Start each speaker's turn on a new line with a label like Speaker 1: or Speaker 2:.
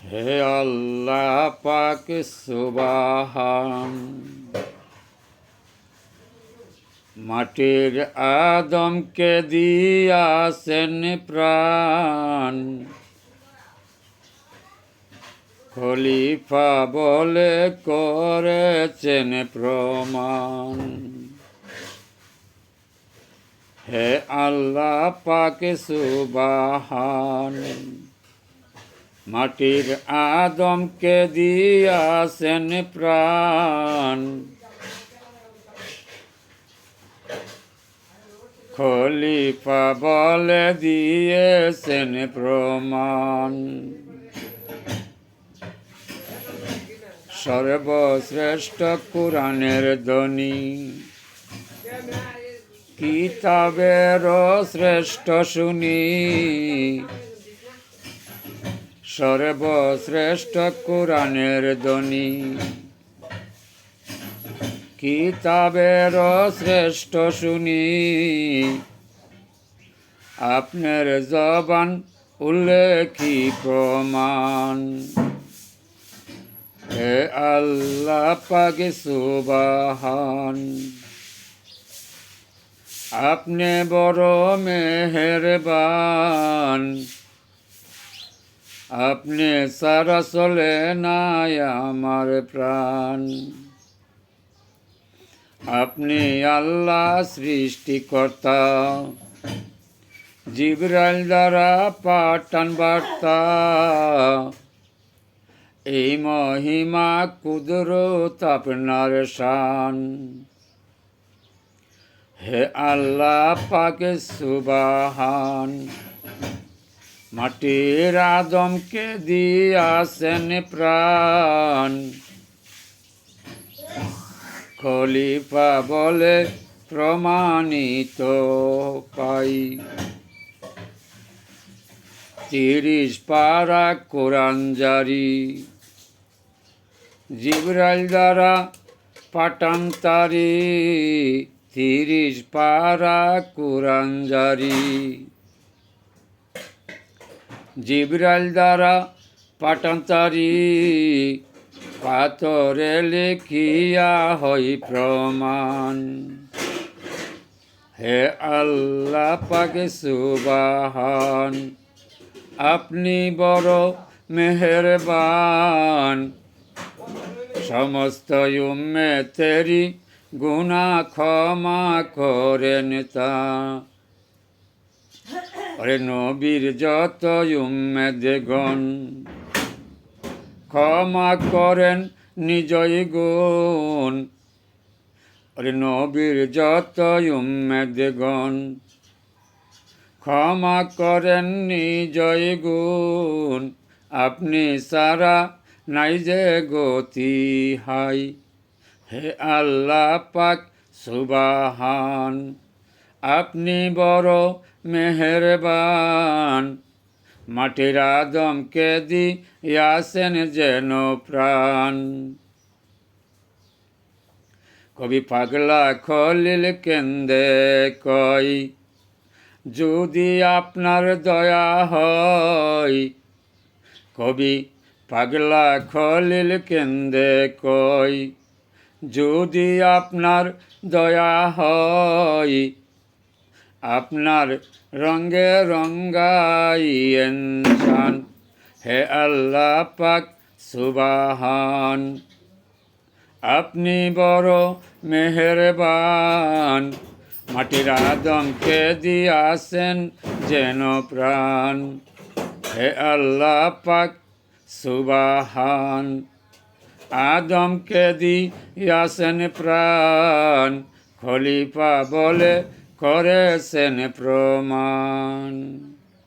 Speaker 1: হে আল্লাহ পাক সুবহান। মাটির আদমকে দিয়াছেন প্রাণ, খলিফা বলে করেছেন প্রমাণ। হে আল্লাহ পাক সুবহান। মাটির আদমকে দিয়াছেন প্রাণ, খলিফা বলে দিয়েছেন প্রমাণ। সর্বশ্রেষ্ঠ কুরআনের ধ্বনি, কিতাবেরও শ্রেষ্ঠ শুনি। সর্বশ্রেষ্ঠ কুরআনের ধ্বনি, কিতাবেরও শ্রেষ্ঠ শুনি। আপনার জবান উল্লেখী প্রমাণ। হে আল্লাহ পাক সুবহান। আপনি বড় মেহেরবান, আপনি সারা চলে নাই আমার প্রাণ। আপনি আল্লাহ সৃষ্টিকর্তা, জিবরাইল দ্বারা পাঠান বার্তা। এই মহিমা কুদরত আপনার শান। হে আল্লাহ পাক সুবহান। মাটির আদমকে দিয়াছেন প্রাণ, খলিফা বলে প্রমাণিত পাই। 30 পারা কোরআন জারি, জিবরাইল দ্বারা পাঠান তারি। 30 পারা কোরআন জারি, জিবরাইল দ্বারা পাঠান তারি। পাথরে লিখিয়া হই প্রমাণ। হে আল্লাহ পাক সুবহান। আপনি বড় মেহেরবান, সমস্ত উম্মতেরি গুনাহ ক্ষমা করেন তা। আরে নবীর যত উম্মতগণ, ক্ষমা করেন নিজই গুণ। আরে নবীর যত উম্মতগণ, ক্ষমা করেন নিজই গুণ। আপনি সারা নাই যে গতি হাই। হে আল্লাহ পাক সুবহান। আপনি বড় মেহেরবান, মাটির আদমকে দিয়াছেন যেন প্রাণ। কবি পাগলা খলিল কেন্দে কই, যদি আপনার দয়া হয়। কবি পাগলা খলিল কেন্দে কই, যদি আপনার দয়া হয়। আপনার রঙে রঙ্গাইয়েন শান। হে আল্লাহ পাক সুবহান। আপনি বড় মেহেরবান, মাটির আদমকে দিয়াছেন যেন প্রাণ। হে আল্লাহ পাক সুবহান। আদমকে দিয়াছেন প্রাণ, খলিফা বলে করেছেন প্রমাণ।